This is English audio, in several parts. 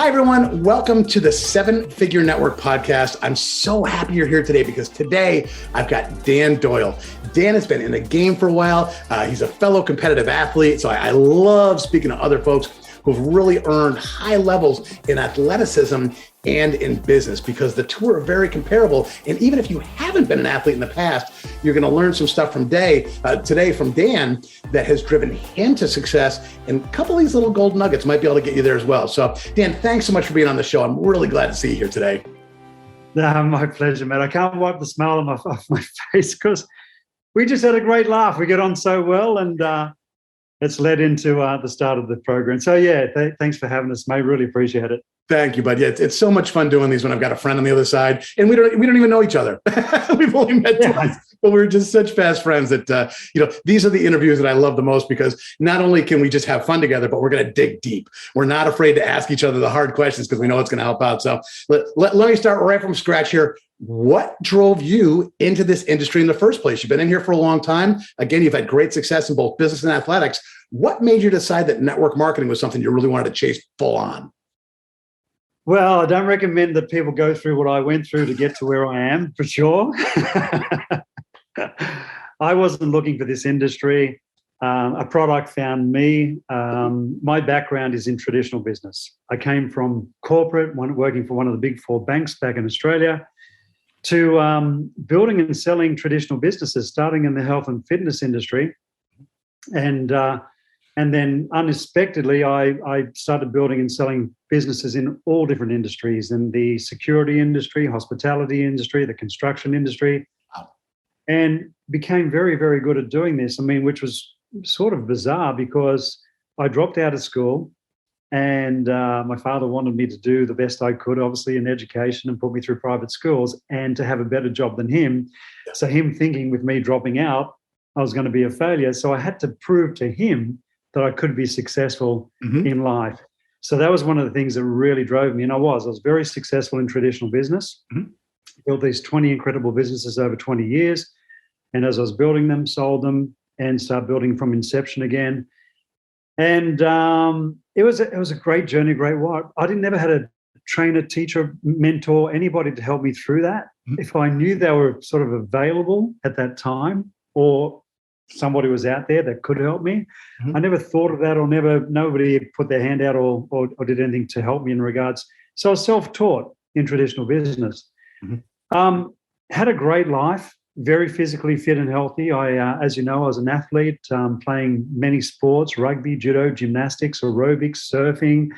Hi, everyone. Welcome to the Seven Figure Network podcast. I'm so happy you're here today because today I've got Dan Doyle. Dan has been in the game for a while. He's a fellow competitive athlete. So I love speaking to other folks who've really earned high levels in athleticism and in business because the two are very comparable. And even if you haven't been an athlete in the past, you're going to learn some stuff from today from Dan that has driven him to success. And a couple of these little gold nuggets might be able to get you there as well. So Dan, thanks so much for being on the show. I'm really glad to see you here today. My pleasure, Matt. I can't wipe the smile off my face because we just had a great laugh. We get on so well, and it's led into the start of the program. So yeah, thanks for having us, mate. Really appreciate it. Thank you, bud. Yeah, it's so much fun doing these when I've got a friend on the other side, and we don't even know each other. We've only met twice, but we're just such fast friends that these are the interviews that I love the most because not only can we just have fun together, but we're going to dig deep. We're not afraid to ask each other the hard questions because we know it's going to help out. So let me start right from scratch here. What drove you into this industry in the first place? You've been in here for a long time. Again, you've had great success in both business and athletics. What made you decide that network marketing was something you really wanted to chase full on? Well, I don't recommend that people go through what I went through to get to where I am, for sure. I wasn't looking for this industry. A product found me. My background is in traditional business. I came from corporate, working for one of the big four banks back in Australia, to building and selling traditional businesses, starting in the health and fitness industry. And then unexpectedly, I started building and selling businesses in all different industries, in the security industry, hospitality industry, the construction industry, and became very, very good at doing this. I mean, which was sort of bizarre because I dropped out of school and my father wanted me to do the best I could, obviously, in education and put me through private schools and to have a better job than him. So him thinking with me dropping out, I was going to be a failure. So I had to prove to him that I could be successful in life. So that was one of the things that really drove me. And I was very successful in traditional business, built these 20 incredible businesses over 20 years. And as I was building them, sold them and started building from inception again. And it was a great journey, great ride. I never had a trainer, teacher, mentor, anybody to help me through that. If I knew they were sort of available at that time or somebody was out there that could help me. I never thought of that nobody put their hand out or did anything to help me in regards. So I was self-taught in traditional business. Had a great life, very physically fit and healthy. As you know, I was an athlete playing many sports, rugby, judo, gymnastics, aerobics, surfing.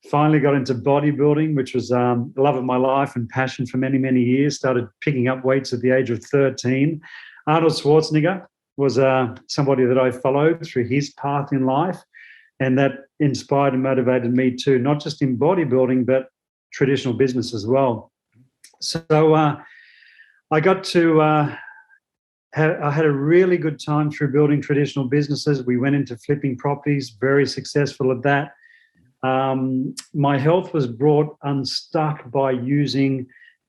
Finally got into bodybuilding, which was the love of my life and passion for many, many years. Started picking up weights at the age of 13. Arnold Schwarzenegger was somebody that I followed through his path in life, and that inspired and motivated me too, not just in bodybuilding, but traditional business as well. So I got to, I had a really good time through building traditional businesses. We went into flipping properties, very successful at that. My health was brought unstuck by using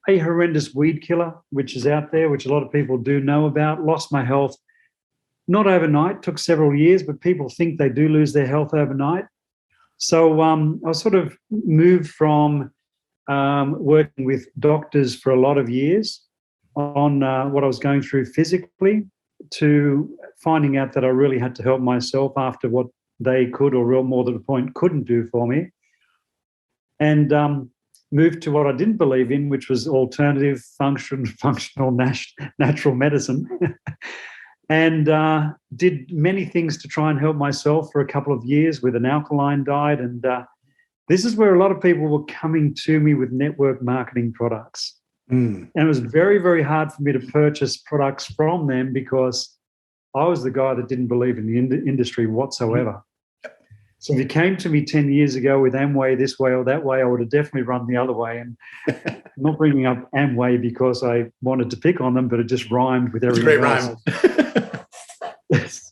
a horrendous weed killer, which is out there, which a lot of people do know about. Lost my health. Not overnight, took several years, but people think they do lose their health overnight. So I was sort of moved from working with doctors for a lot of years on what I was going through physically to finding out that I really had to help myself after what they could, or real more to the point, couldn't do for me. And moved to what I didn't believe in, which was alternative functional natural medicine. And did many things to try and help myself for a couple of years with an alkaline diet. And this is where a lot of people were coming to me with network marketing products. And it was very, very hard for me to purchase products from them because I was the guy that didn't believe in the industry whatsoever. So if you came to me 10 years ago with Amway this way or that way, I would have definitely run the other way. And I'm not bringing up Amway because I wanted to pick on them, but it just rhymed with everything else.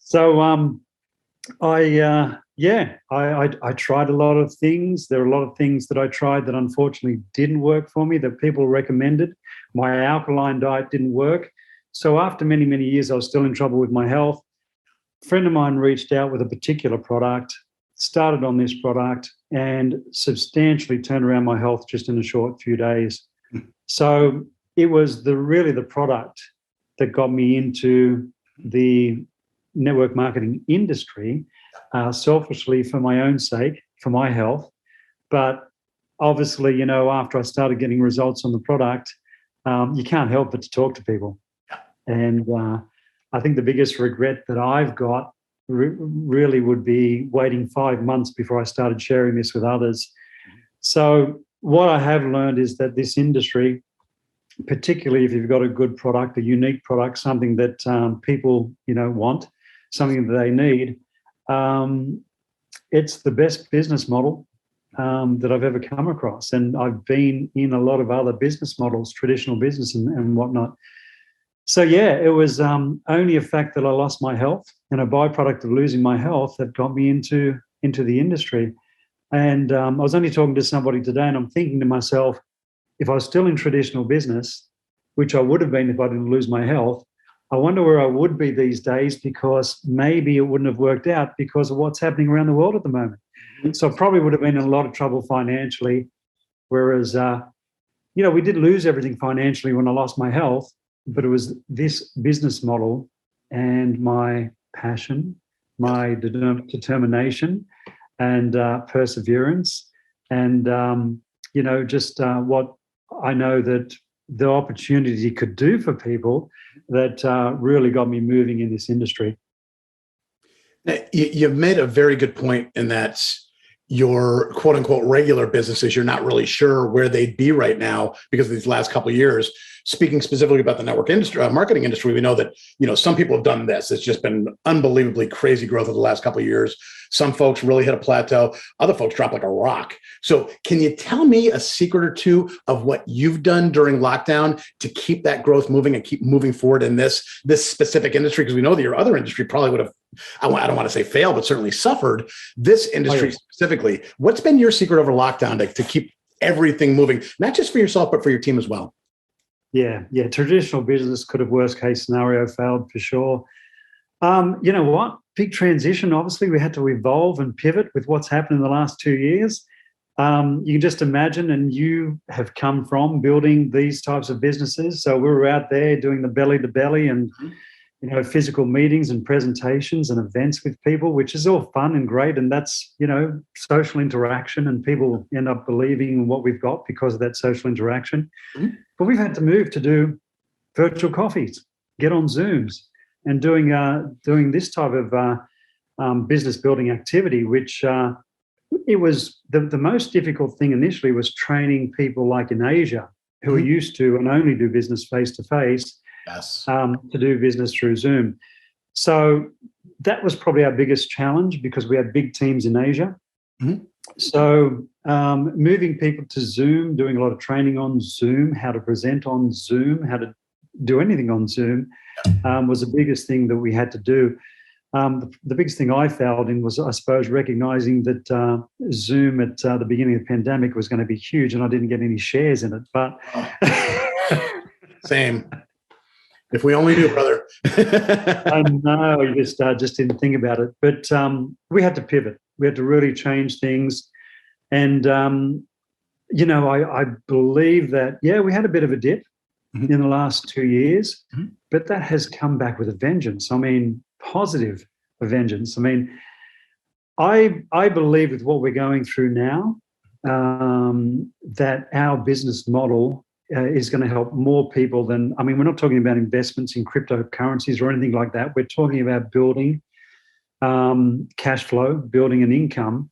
So I tried a lot of things. There are a lot of things that I tried that unfortunately didn't work for me, that people recommended. My alkaline diet didn't work. So after many, many years, I was still in trouble with my health. A friend of mine reached out with a particular product started on this product and substantially turned around my health just in a short few days. So it was really the product that got me into the network marketing industry, selfishly for my own sake, for my health. But obviously, after I started getting results on the product, you can't help but to talk to people. And I think the biggest regret that I've got really would be waiting 5 months before I started sharing this with others. So what I have learned is that this industry, particularly if you've got a good product, a unique product, something that people, want, something that they need, it's the best business model that I've ever come across. And I've been in a lot of other business models, traditional business and whatnot. So, yeah, it was only a fact that I lost my health and a byproduct of losing my health that got me into the industry. And I was only talking to somebody today, and I'm thinking to myself, if I was still in traditional business, which I would have been if I didn't lose my health, I wonder where I would be these days, because maybe it wouldn't have worked out because of what's happening around the world at the moment. So I probably would have been in a lot of trouble financially, whereas, we did lose everything financially when I lost my health, but it was this business model and my passion, my determination and perseverance and, just what I know that the opportunity could do for people that really got me moving in this industry. Now, you've made a very good point in that your quote unquote regular businesses, you're not really sure where they'd be right now because of these last couple of years. Speaking specifically about the network industry, marketing industry, we know that, some people have done this. It's just been unbelievably crazy growth over the last couple of years. Some folks really hit a plateau. Other folks drop like a rock. So can you tell me a secret or two of what you've done during lockdown to keep that growth moving and keep moving forward in this specific industry? Because we know that your other industry probably would have, I don't want to say failed, but certainly suffered. This industry specifically, what's been your secret over lockdown to keep everything moving, not just for yourself, but for your team as well? Yeah. Traditional business could have worst case scenario failed for sure. You know what? Big transition. Obviously, we had to evolve and pivot with what's happened in the last 2 years. You can just imagine, and you have come from building these types of businesses. So we were out there doing the belly to belly and, physical meetings and presentations and events with people, which is all fun and great. And that's, social interaction, and people end up believing in what we've got because of that social interaction. Mm-hmm. But we've had to move to do virtual coffees, get on Zooms, and doing this type of business building activity, which it was the most difficult thing initially was training people like in Asia who are used to and only do business face to face. Yes. To do business through Zoom. So that was probably our biggest challenge because we had big teams in Asia. Mm-hmm. So moving people to Zoom, doing a lot of training on Zoom, how to present on Zoom, how to do anything on Zoom was the biggest thing that we had to do. The biggest thing I failed in was, I suppose, recognizing that Zoom at the beginning of the pandemic was going to be huge, and I didn't get any shares in it. But Same. If we only knew, brother. I know, you just didn't think about it. But we had to pivot. We had to really change things. And, I believe that, we had a bit of a dip in the last 2 years, but that has come back with a vengeance. I mean, positive vengeance. I mean, I believe with what we're going through now, that our business model is going to help more people than, we're not talking about investments in cryptocurrencies or anything like that. We're talking about building cash flow, building an income.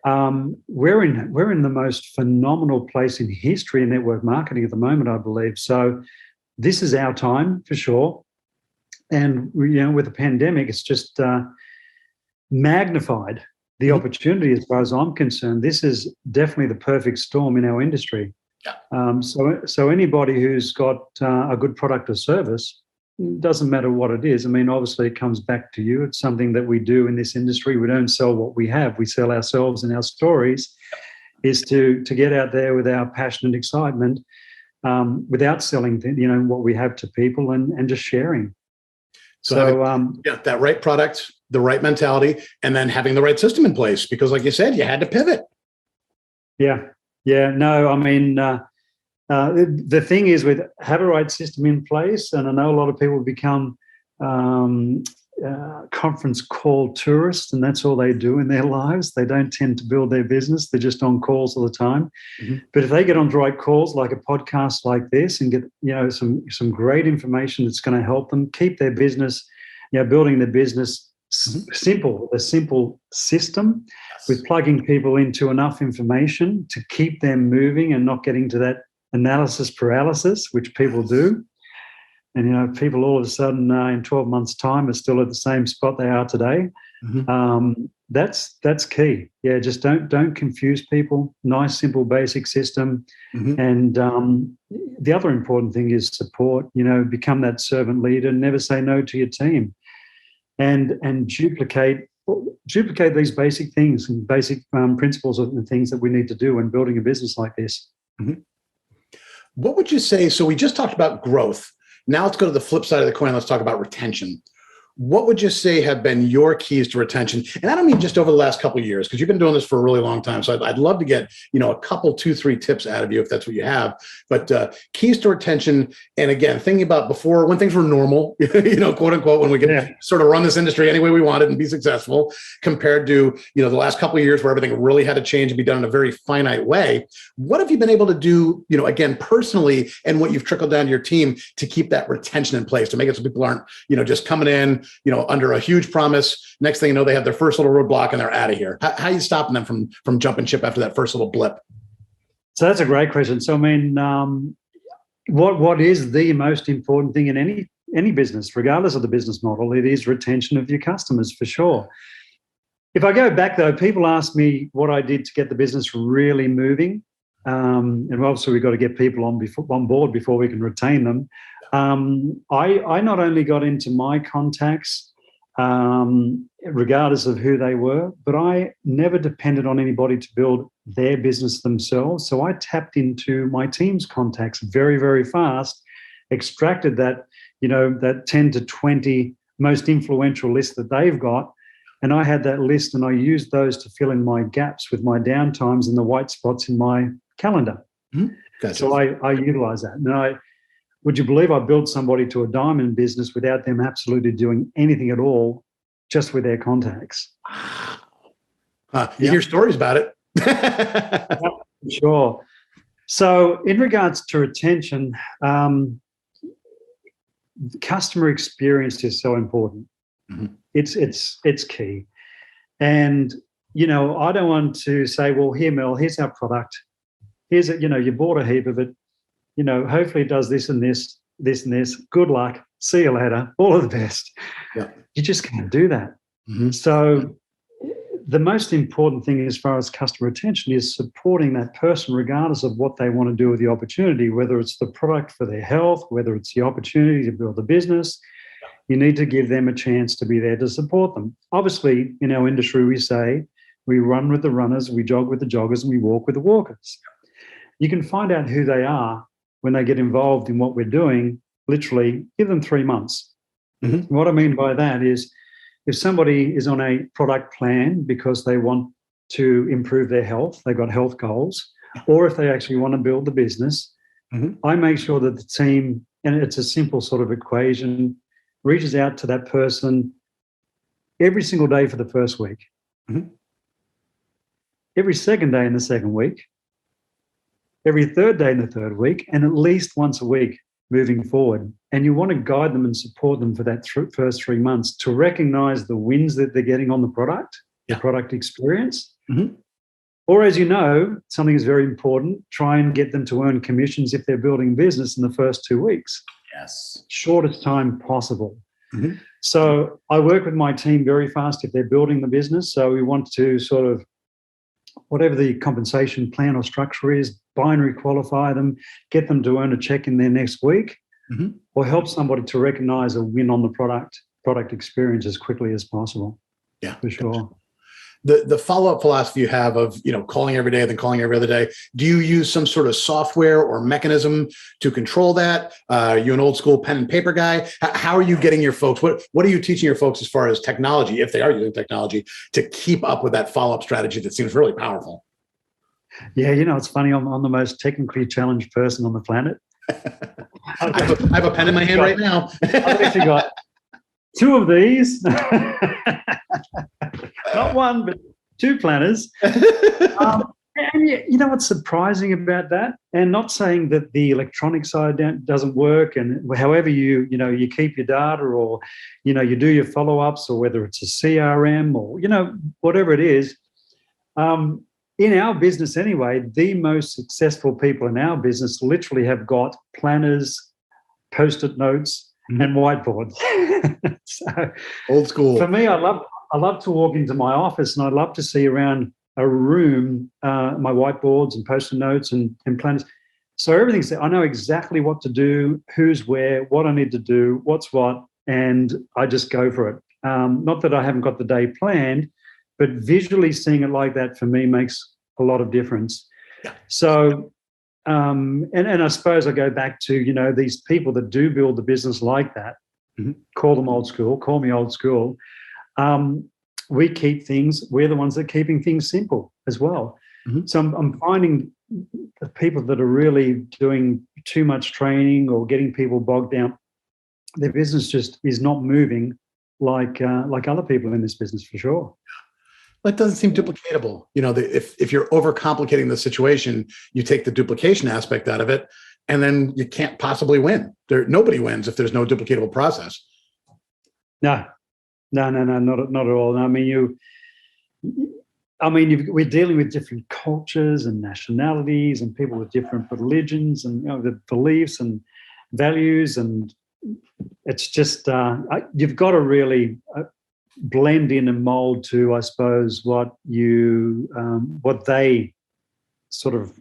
We're in the most phenomenal place in history in network marketing at the moment, I believe. So this is our time for sure. And, with the pandemic, it's just magnified the opportunity as far as I'm concerned. This is definitely the perfect storm in our industry. Yeah. So anybody who's got a good product or service, doesn't matter what it is. Obviously it comes back to you. It's something that we do in this industry. We don't sell what we have. We sell ourselves and our stories. Is to get out there with our passion and excitement, without selling, what we have to people and just sharing. So having, that right product, the right mentality, and then having the right system in place, because like you said, you had to pivot. Yeah. No, I mean, the thing is, with have a right system in place, and I know a lot of people become conference call tourists, and that's all they do in their lives. They don't tend to build their business. They're just on calls all the time. But if they get on the right calls, like a podcast like this, and get some great information that's going to help them keep their business, building their business simple, a simple system with plugging people into enough information to keep them moving and not getting to that analysis paralysis, which people do. And, people all of a sudden in 12 months' time are still at the same spot they are today. That's key. Yeah, just don't confuse people. Nice, simple, basic system. And the other important thing is support. Become that servant leader. Never say no to your team. And duplicate these basic things and basic principles of the things that we need to do when building a business like this. What would you say? So we just talked about growth. Now let's go to the flip side of the coin. Let's talk about retention. What would you say have been your keys to retention? And I don't mean just over the last couple of years, because you've been doing this for a really long time. So I'd love to get, a couple, 2, 3 tips out of you if that's what you have. But keys to retention. And again, thinking about before when things were normal, quote unquote, when we could sort of run this industry any way we wanted and be successful, compared to, the last couple of years where everything really had to change and be done in a very finite way. What have you been able to do, again, personally, and what you've trickled down to your team to keep that retention in place, to make it so people aren't, just coming in, under a huge promise. Next thing you know, they have their first little roadblock and they're out of here. How are you stopping them from jumping ship after that first little blip? So that's a great question. So, I mean, what is the most important thing in any business, regardless of the business model? It is retention of your customers, for sure. If I go back, though, people ask me what I did to get the business really moving. And obviously, we've got to get people on board before we can retain them. I not only got into my contacts, regardless of who they were, but I never depended on anybody to build their business themselves. So I tapped into my team's contacts very, very fast, extracted that, that 10 to 20 most influential list that they've got. And I had that list, and I used those to fill in my gaps with my downtimes and the white spots in my calendar. Gotcha. So I utilize that. And would you believe I built somebody to a diamond business without them absolutely doing anything at all, just with their contacts? You hear stories about it. Sure. So in regards to retention, customer experience is so important. It's key. And, I don't want to say, well, here, Mel, here's our product. Here's it, you bought a heap of it. Hopefully it does this and this, this and this. Good luck. See you later. All of the best. Yeah. You just can't do that. So the most important thing as far as customer retention is supporting that person regardless of what they want to do with the opportunity, whether it's the product for their health, whether it's the opportunity to build a business. You need to give them a chance to be there to support them. Obviously, in our industry, we say we run with the runners, we jog with the joggers, and we walk with the walkers. You can find out who they are when they get involved in what we're doing. Literally, give them 3 months. What I mean by that is, if somebody is on a product plan because they want to improve their health, they've got health goals, or if they actually want to build the business, I make sure that the team, and it's a simple sort of equation, reaches out to that person every single day for the first week, every second day in the second week, every third day in the third week, and at least once a week moving forward. And you want to guide them and support them for that first 3 months to recognize the wins that they're getting on the product, the product experience. Or, as you know, something is very important, try and get them to earn commissions if they're building business in the first 2 weeks. Yes. Shortest time possible. So I work with my team very fast if they're building the business. So we want to sort of, whatever the compensation plan or structure is, binary qualify them, get them to earn a check in their next week, or help somebody to recognize a win on the product experience as quickly as possible. Yeah, for sure. the follow-up philosophy you have of, calling every day, then calling every other day, do you use some sort of software or mechanism to control that? You an old school pen and paper guy? How are you getting your folks? What are you teaching your folks as far as technology, if they are using technology, to keep up with that follow-up strategy that seems really powerful? Yeah, it's funny. I'm the most technically challenged person on the planet. I have a pen in my hand right now. I've actually got 2 of these. Not one, but 2 planners. And what's surprising about that? And not saying that the electronic side doesn't work, and however you keep your data, or you do your follow-ups, or whether it's a CRM or whatever it is. In our business anyway, the most successful people in our business literally have got planners, Post-it notes, and whiteboards. So, old school. For me, I love to walk into my office, and I love to see around a room my whiteboards and Post-it notes and planners. So everything's there. I know exactly what to do, who's where, what I need to do, what's what, and I just go for it. Not that I haven't got the day planned, but visually seeing it like that for me makes a lot of difference. Yeah. So, and I suppose I go back to, these people that do build the business like that, call them old school, call me old school. We're the ones that are keeping things simple as well. So I'm finding the people that are really doing too much training or getting people bogged down, their business just is not moving like other people in this business, for sure. It doesn't seem duplicatable. If you're overcomplicating the situation, you take the duplication aspect out of it, and then you can't possibly win. Nobody wins if there's no duplicatable process. No, not at all. We're dealing with different cultures and nationalities and people with different religions and the beliefs and values, and it's just you've got to really blend in and mold to, I suppose, what they sort of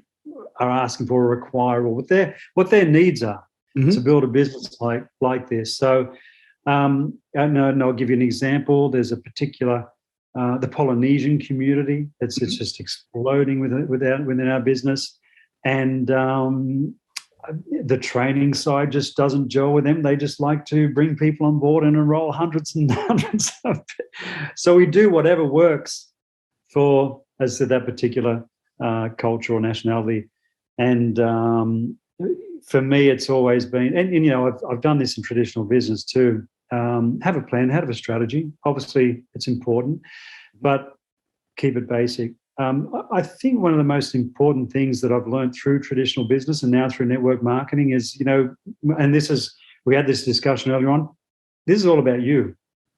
are asking for or require, or what their needs are to build a business like this. So, and I'll give you an example. There's a particular the Polynesian community. It's just exploding within our business, and the training side just doesn't gel with them. They just like to bring people on board and enroll hundreds and hundreds of it. So we do whatever works for, as I said, that particular culture or nationality. And for me, it's always been, and I've done this in traditional business too. Have a plan, have a strategy. Obviously, it's important, but keep it basic. I think one of the most important things that I've learned through traditional business and now through network marketing is, and we had this discussion earlier on, this is all about you.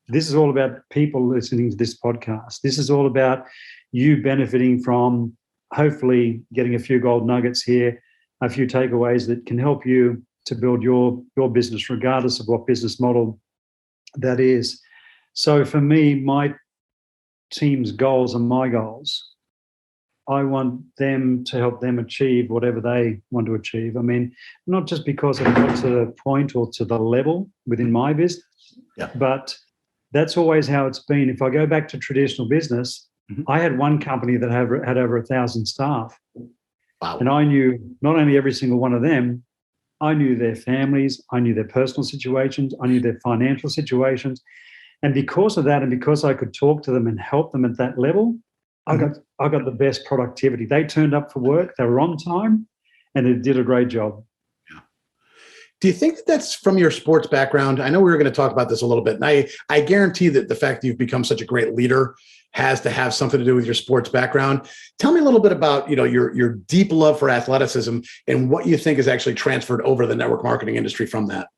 This is all about people listening to this podcast. This is all about you benefiting from hopefully getting a few gold nuggets here, a few takeaways that can help you to build your business, regardless of what business model that is. So for me, my team's goals are my goals. I want them to help them achieve whatever they want to achieve. Not just because I've got to the point or to the level within my business, but that's always how it's been. If I go back to traditional business, I had one company that had over 1,000 staff. Wow. And I knew not only every single one of them, I knew their families, I knew their personal situations, I knew their financial situations. And because of that, and because I could talk to them and help them at that level, I got the best productivity. They turned up for work, they were on time, and they did a great job. Yeah. Do you think that that's from your sports background? I know we were going to talk about this a little bit, and I guarantee that the fact that you've become such a great leader has to have something to do with your sports background. Tell me a little bit about your deep love for athleticism and what you think is actually transferred over to the network marketing industry from that.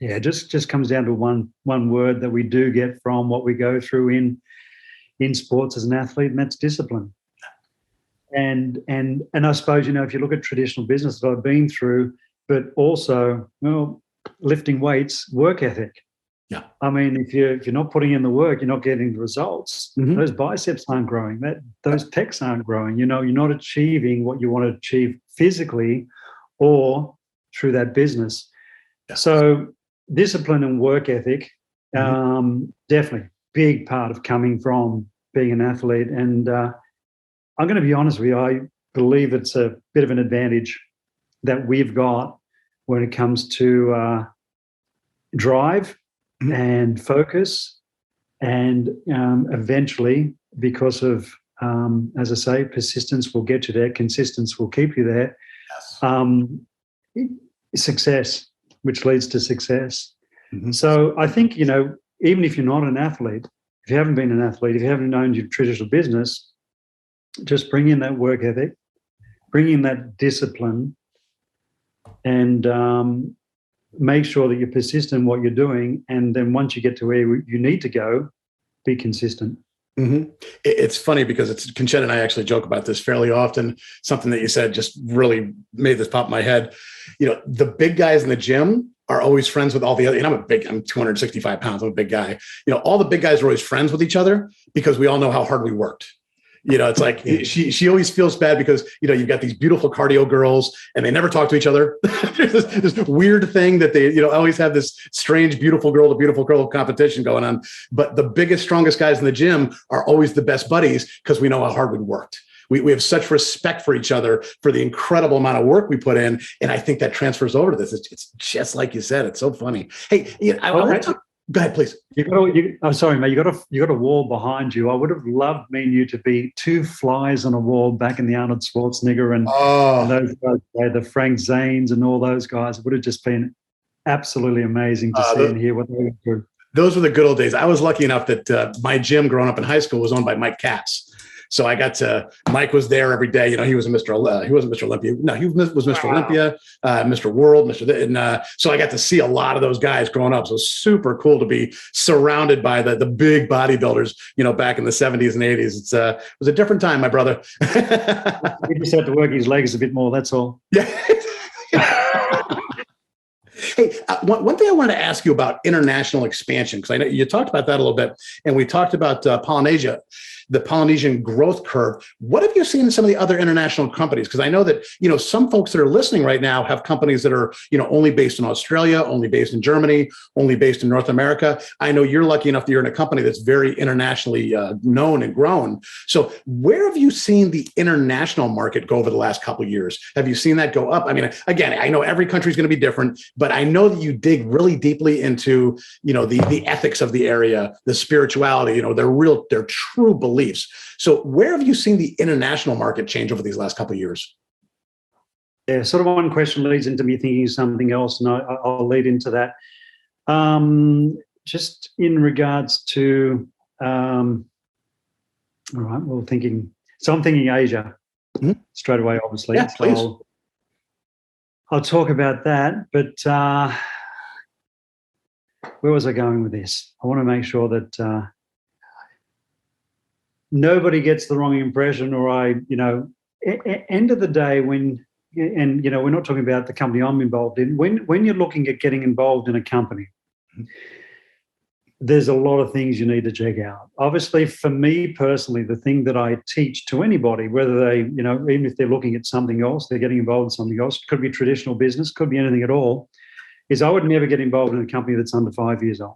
Yeah, it just comes down to one word that we do get from what we go through in sports as an athlete, and that's discipline. And I suppose, if you look at traditional business that I've been through, but also, lifting weights, work ethic. Yeah. If you're not putting in the work, you're not getting the results. Those biceps aren't growing. Those pecs aren't growing. You're not achieving what you want to achieve physically or through that business. Yeah. So discipline and work ethic, definitely big part of coming from being an athlete. And I'm going to be honest with you, I believe it's a bit of an advantage that we've got when it comes to drive and focus, and eventually, because of, as I say, persistence will get you there, consistency will keep you there. Success, which leads to success. So I think, even if you're not an athlete, if you haven't been an athlete, if you haven't owned your traditional business, just bring in that work ethic, bring in that discipline, and make sure that you're persistent in what you're doing. And then once you get to where you need to go, be consistent. It's funny because Conchetta and I actually joke about this fairly often. Something that you said just really made this pop in my head. The big guys in the gym are always friends with all the other, and I'm 265 pounds. I'm a big guy. All the big guys are always friends with each other because we all know how hard we worked. It's like she always feels bad because, you've got these beautiful cardio girls and they never talk to each other. There's this weird thing that they, always have this strange, beautiful girl to beautiful girl competition going on. But the biggest, strongest guys in the gym are always the best buddies because we know how hard we worked. We have such respect for each other for the incredible amount of work we put in. And I think that transfers over to this. It's just like you said. It's so funny. Hey, I want to talk. Go ahead, please. I'm sorry, mate. You got a wall behind you. I would have loved me and you to be two flies on a wall back in the Arnold Schwarzenegger and those guys, the Frank Zanes and all those guys. It would have just been absolutely amazing to see and hear what they went through. Those were the good old days. I was lucky enough that my gym growing up in high school was owned by Mike Katz. So Mike was there every day. He was he wasn't Mr. Olympia. No, he was Mr. Olympia, Mr. World, so I got to see a lot of those guys growing up. So it was super cool to be surrounded by the big bodybuilders, back in the 70s and 80s. It was a different time, my brother. He just had to work his legs a bit more. That's all. Yeah. Hey, one thing I want to ask you about international expansion, because I know you talked about that a little bit, and we talked about Polynesia, the Polynesian growth curve. What have you seen in some of the other international companies? Because I know that, some folks that are listening right now have companies that are, only based in Australia, only based in Germany, only based in North America. I know you're lucky enough that you're in a company that's very internationally known and grown. So where have you seen the international market go over the last couple of years? Have you seen that go up? I mean, again, I know every country is going to be different, but I know that you dig really deeply into, the ethics of the area, the spirituality, their true beliefs. So where have you seen the international market change over these last couple of years? Yeah, sort of one question leads into me thinking of something else, and I'll lead into that. Just in regards to, all right, well, I'm thinking Asia straight away, obviously. Yeah, please. So I'll talk about that, but where was I going with this? I want to make sure that nobody gets the wrong impression, or end of the day we're not talking about the company I'm involved in. When you're looking at getting involved in a company, there's a lot of things you need to check out. Obviously, for me personally, the thing that I teach to anybody, whether they, even if they're looking at something else, they're getting involved in something else, could be traditional business, could be anything at all, is I would never get involved in a company that's under 5 years old.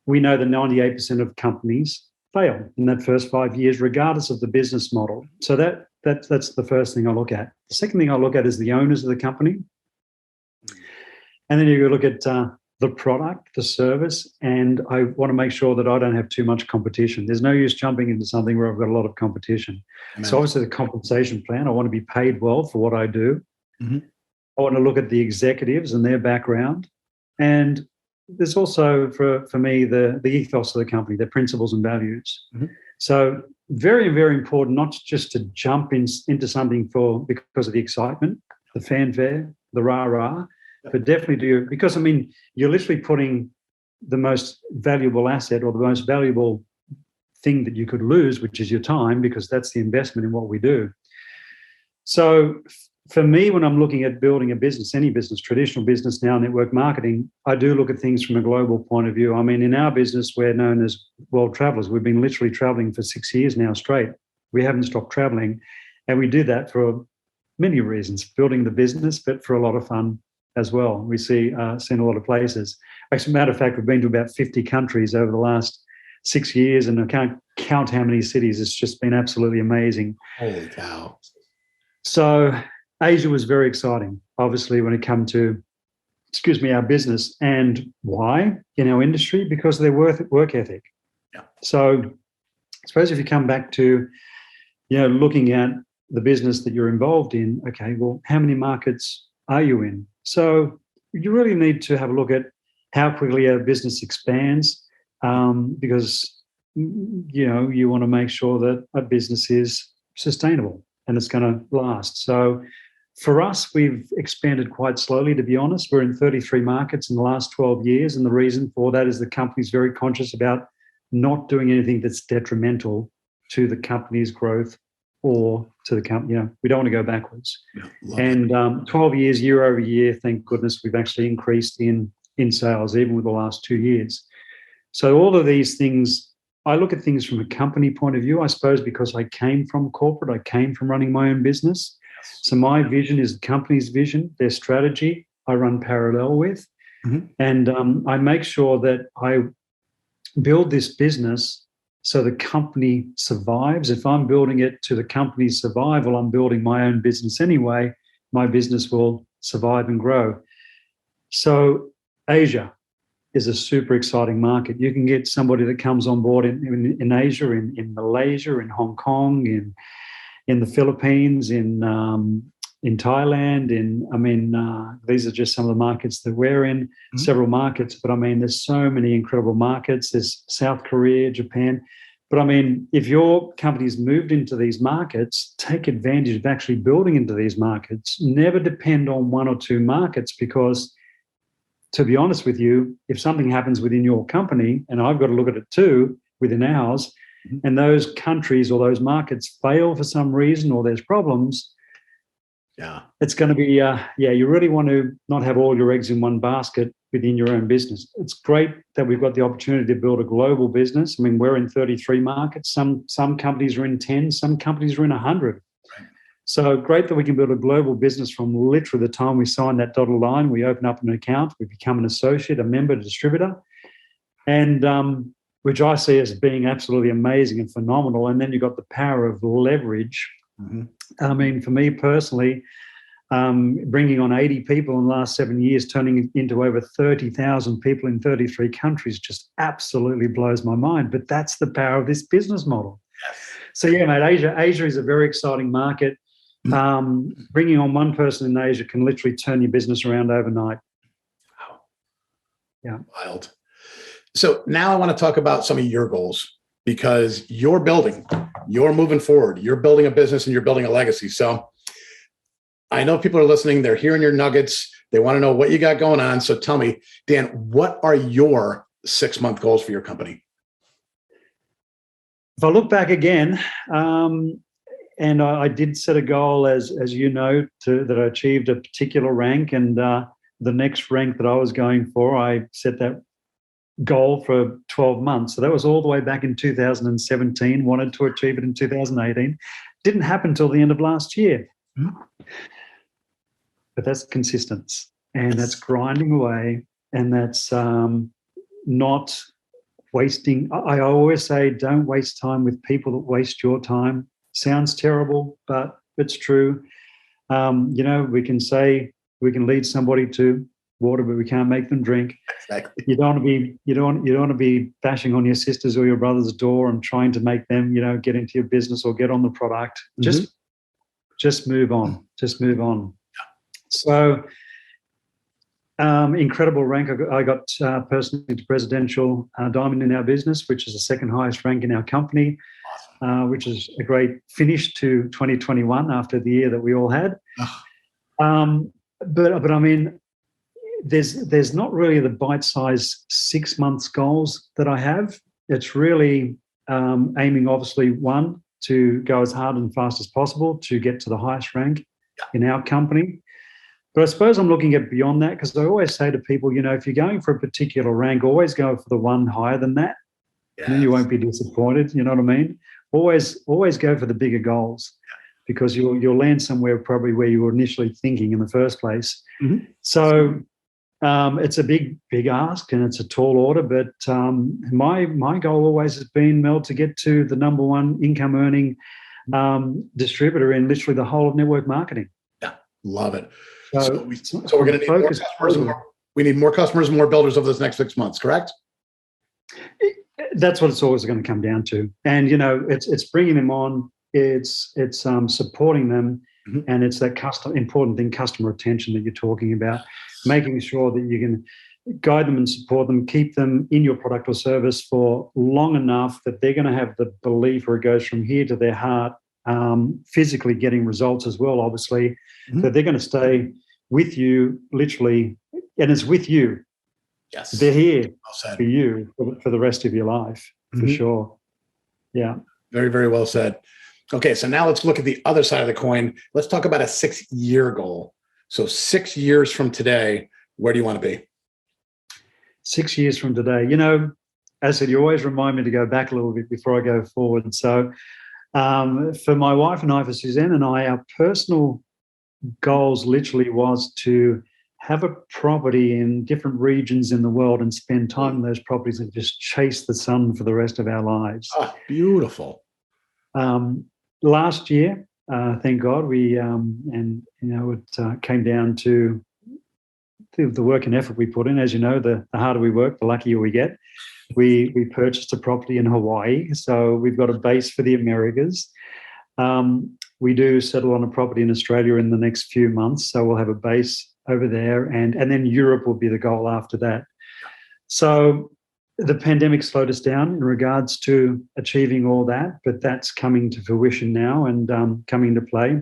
We know that 98% of companies fail in that first 5 years, regardless of the business model. So that's the first thing I look at. The second thing I look at is the owners of the company. And then you look at the product, the service, and I want to make sure that I don't have too much competition. There's no use jumping into something where I've got a lot of competition. Amen. So obviously the compensation plan, I want to be paid well for what I do. I want to look at the executives and their background. And there's also, for me, the ethos of the company, their principles and values. So very, very important, not just to jump into something because of the excitement, the fanfare, the rah-rah, but definitely because, you're literally putting the most valuable asset or the most valuable thing that you could lose, which is your time, because that's the investment in what we do. So for me, when I'm looking at building a business, any business, traditional business now, network marketing, I do look at things from a global point of view. In our business, we're known as world travelers. We've been literally traveling for 6 years now straight. We haven't stopped traveling. And we do that for many reasons, building the business, but for a lot of fun as well. We seen a lot of places. As a matter of fact, we've been to about 50 countries over the last 6 years, and I can't count how many cities. It's just been absolutely amazing. Holy cow. So Asia was very exciting, obviously, when it came to, our business. And why in our industry? Because of their work ethic. Yeah. So I suppose if you come back to, looking at the business that you're involved in, okay, well, how many markets are you in? So you really need to have a look at how quickly a business expands, because, you want to make sure that a business is sustainable and it's going to last. So for us, we've expanded quite slowly, to be honest. We're in 33 markets in the last 12 years. And the reason for that is the company's very conscious about not doing anything that's detrimental to the company's growth or to the company. We don't want to go backwards. Yeah, and 12 years, year over year, thank goodness, we've actually increased in sales, even with the last 2 years. So all of these things, I look at things from a company point of view, I suppose, because I came from corporate, I came from running my own business. So my vision is the company's vision, their strategy, I run parallel with. Mm-hmm. And I make sure that I build this business so the company survives. If I'm building it to the company's survival, I'm building my own business anyway. My business will survive and grow. So Asia is a super exciting market. You can get somebody that comes on board in Asia, in Malaysia, in Hong Kong, in the Philippines, in Thailand, these are just some of the markets that we're in, several markets, but there's so many incredible markets. There's South Korea, Japan. But if your company's moved into these markets, take advantage of actually building into these markets. Never depend on one or two markets, because to be honest with you, if something happens within your company, and I've got to look at it too, within ours, and those countries or those markets fail for some reason, or there's problems, it's going to be, you really want to not have all your eggs in one basket within your own business. It's great that we've got the opportunity to build a global business. We're in 33 markets. Some companies are in 10, some companies are in 100. Right. So great that we can build a global business from literally the time we sign that dotted line, we open up an account, we become an associate, a member, a distributor, and which I see as being absolutely amazing and phenomenal. And then you've got the power of leverage. Mm-hmm. For me personally, bringing on 80 people in the last 7 years, turning it into over 30,000 people in 33 countries just absolutely blows my mind. But that's the power of this business model. Yes. So, mate, Asia is a very exciting market. Bringing on one person in Asia can literally turn your business around overnight. Wow. Yeah. Wild. So now I want to talk about some of your goals, because you're moving forward, you're building a business and you're building a legacy. So I know people are listening, they're hearing your nuggets, they want to know what you got going on. So tell me, Dan, what are your 6-month goals for your company? If I look back again, and I did set a goal, as you know, that I achieved a particular rank, and the next rank that I was going for, I set that goal for 12 months. So that was all the way back in 2017, wanted to achieve it in 2018. Didn't happen until the end of last year. Mm-hmm. But that's consistency, and that's grinding away, and that's not wasting. I always say, don't waste time with people that waste your time. Sounds terrible, but it's true. We can say we can lead somebody to water, but we can't make them drink. Exactly. You don't want to be bashing on your sister's or your brother's door and trying to make them, get into your business or get on the product. Mm-hmm. Just move on. Just move on. So, incredible rank. I got personally to presidential diamond in our business, which is the second highest rank in our company. Awesome. Which is a great finish to 2021 after the year that we all had. But there's not really the bite-sized 6 months goals that I have. It's really aiming, obviously, one, to go as hard and fast as possible to get to the highest rank in our company. But I suppose I'm looking at beyond that, because I always say to people, if you're going for a particular rank, always go for the one higher than that. Yes. And then you won't be disappointed. You know what I mean? Always go for the bigger goals, because you'll land somewhere probably where you were initially thinking in the first place. Mm-hmm. So It's a big ask and it's a tall order, but my goal always has been, Mel, to get to the number one income earning distributor in literally the whole of network marketing. Yeah, love it. So we're going to need more customers. We need more customers and more builders over those next 6 months, correct? That's what it's always going to come down to. And, it's bringing them on, it's supporting them, and it's that important thing, customer retention that you're talking about, making sure that you can guide them and support them, keep them in your product or service for long enough that they're going to have the belief, or it goes from here to their heart, physically getting results as well, obviously, that they're going to stay with you literally, and it's with you. Yes. They're here for you for the rest of your life, for sure. Yeah. Very, very well said. Okay, so now let's look at the other side of the coin. Let's talk about a 6-year goal. So 6 years from today, where do you want to be? 6 years from today. As I said, you always remind me to go back a little bit before I go forward. So for my wife and I, for Suzanne and I, our personal goals literally was to have a property in different regions in the world and spend time in those properties and just chase the sun for the rest of our lives. Oh, beautiful. Last year, thank God, we it came down to the work and effort we put in. As you know, the harder we work, the luckier we get. We purchased a property in Hawaii, so we've got a base for the Americas. We do settle on a property in Australia in the next few months, so we'll have a base over there, and then Europe will be the goal after that. So the pandemic slowed us down in regards to achieving all that, but that's coming to fruition now and coming to play.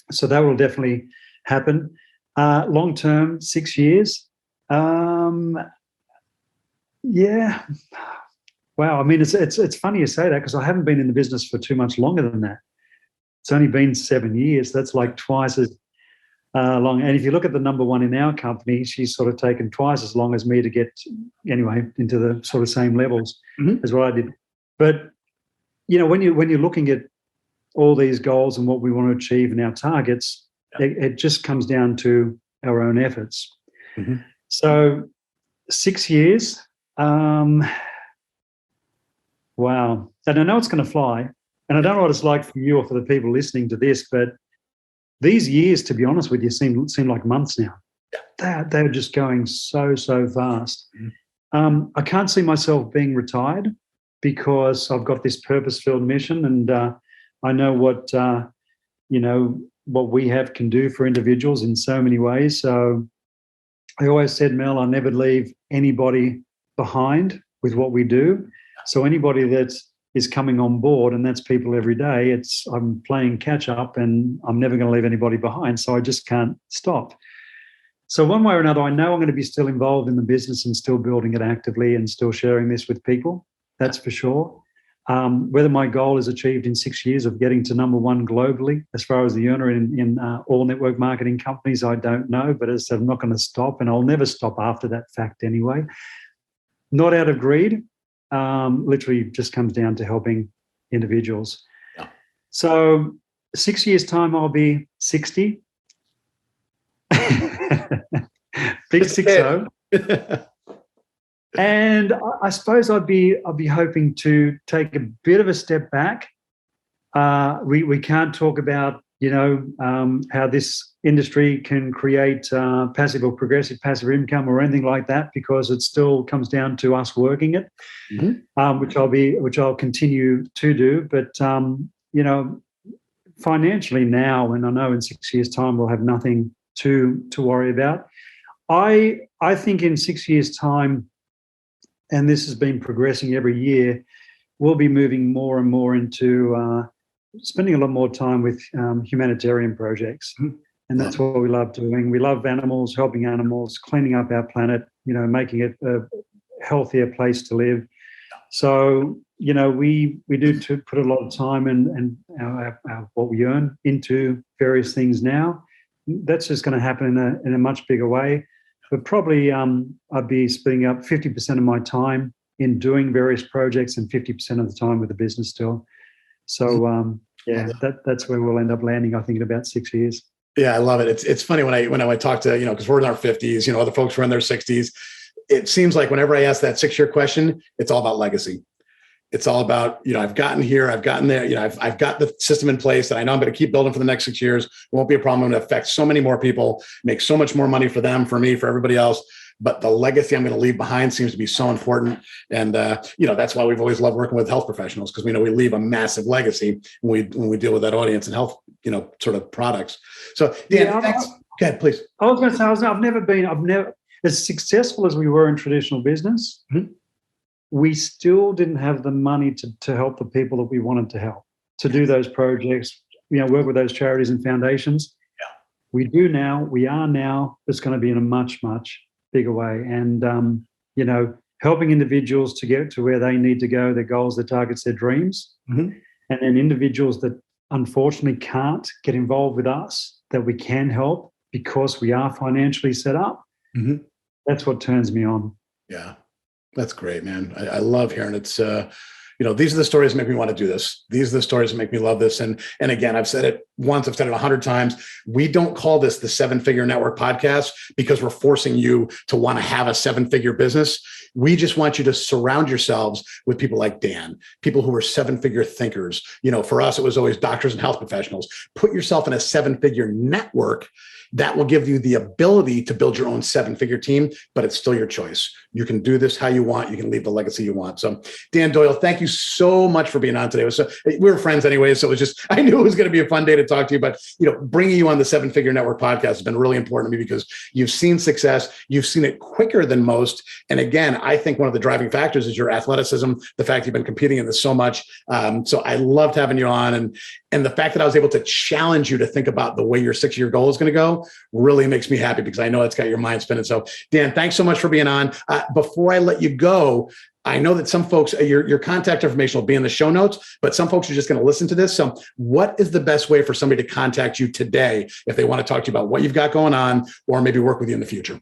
So that will definitely happen. Long term, 6 years. Yeah. Wow. I mean, it's funny you say that, because I haven't been in the business for too much longer than that. It's only been 7 years. That's like twice as long. And if you look at the number one in our company, she's sort of taken twice as long as me to get, anyway, into the sort of same levels as what I did. But, when you're looking at all these goals and what we want to achieve and our targets, it just comes down to our own efforts. So 6 years, wow. And I know it's going to fly. And I don't know what it's like for you or for the people listening to this, but these years, to be honest with you, seem like months now. They're just going so fast. I can't see myself being retired, because I've got this purpose-filled mission, and I know what we have can do for individuals in so many ways. So I always said, Mel, I never leave anybody behind with what we do. So anybody that is coming on board, and that's people every day, I'm playing catch up, and I'm never going to leave anybody behind. So I just can't stop. So one way or another, I know I'm going to be still involved in the business and still building it actively and still sharing this with people. That's for sure. Whether my goal is achieved in 6 years of getting to number one globally, as far as the earner in all network marketing companies, I don't know. But as I said, I'm not going to stop, and I'll never stop after that fact anyway. Not out of greed. Literally just comes down to helping individuals. So 6 years' time, I'll be 60. Big 60. And I suppose I'd be hoping to take a bit of a step back. We can't talk about how this industry can create passive or progressive passive income or anything like that, because it still comes down to us working it, which I'll continue to do. But financially now, and I know in 6 years' time we'll have nothing to worry about. I think in 6 years' time, and this has been progressing every year, we'll be moving more and more into spending a lot more time with humanitarian projects. And that's what we love doing. We love animals, helping animals, cleaning up our planet, making it a healthier place to live. So, we do to put a lot of time and our what we earn into various things now. That's just going to happen in a much bigger way. But probably I'd be splitting up 50% of my time in doing various projects and 50% of the time with the business still. So, that's where we'll end up landing, I think, in about 6 years. Yeah, I love it. It's funny when I talk to, because we're in our 50s, other folks were in their 60s. It seems like whenever I ask that 6-year question, it's all about legacy. It's all about, I've gotten here, I've gotten there, I've got the system in place that I know I'm going to keep building for the next 6 years. It won't be a problem. I'm going to affect so many more people, make so much more money for them, for me, for everybody else. But the legacy I'm going to leave behind seems to be so important. And, that's why we've always loved working with health professionals, because we know we leave a massive legacy when we deal with that audience and health, sort of products. So, Dan, thanks. Go ahead, please. I was going to say, I've never, as successful as we were in traditional business, we still didn't have the money to help the people that we wanted to help, to do those projects, work with those charities and foundations. Yeah. We do now, we are now, it's going to be in a much, much bigger way. And, helping individuals to get to where they need to go, their goals, their targets, their dreams. And then individuals that unfortunately can't get involved with us, that we can help because we are financially set up. That's what turns me on. Yeah, that's great, man. I love hearing it. These are the stories that make me want to do this. These are the stories that make me love this. And again, I've said it once, I've said it 100 times. We don't call this the 7-Figure Network Podcast because we're forcing you to want to have a 7-figure business. We just want you to surround yourselves with people like Dan, people who are 7-figure thinkers. For us, it was always doctors and health professionals. Put yourself in a 7-figure network that will give you the ability to build your own 7-figure team, but it's still your choice. You can do this how you want. You can leave the legacy you want. So Dan Doyle, thank you so much for being on today. We were friends anyway, so I knew it was going to be a fun day to talk to you, but bringing you on the 7-Figure Network Podcast has been really important to me because you've seen success. You've seen it quicker than most. And again, I think one of the driving factors is your athleticism, the fact you've been competing in this so much. So I loved having you on. And the fact that I was able to challenge you to think about the way your 6-year goal is going to go really makes me happy because I know it's got your mind spinning. So Dan, thanks so much for being on. Before I let you go, I know that some folks, your contact information will be in the show notes, but some folks are just going to listen to this. So what is the best way for somebody to contact you today if they want to talk to you about what you've got going on or maybe work with you in the future?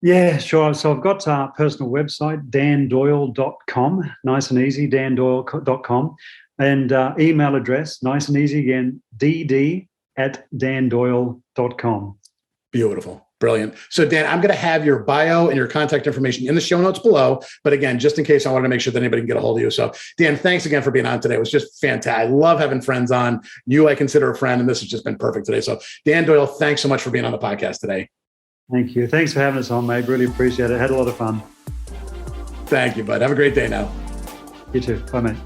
Yeah, sure. So I've got a personal website, dandoyle.com, nice and easy, dandoyle.com. And email address, nice and easy again, dd@dandoyle.com. Beautiful. Brilliant. So Dan, I'm going to have your bio and your contact information in the show notes below. But again, just in case, I wanted to make sure that anybody can get a hold of you. So Dan, thanks again for being on today. It was just fantastic. I love having friends on. I consider a friend, and this has just been perfect today. So Dan Doyle, thanks so much for being on the podcast today. Thank you. Thanks for having us on, mate. Really appreciate it. Had a lot of fun. Thank you, bud. Have a great day now. You too. Bye, mate.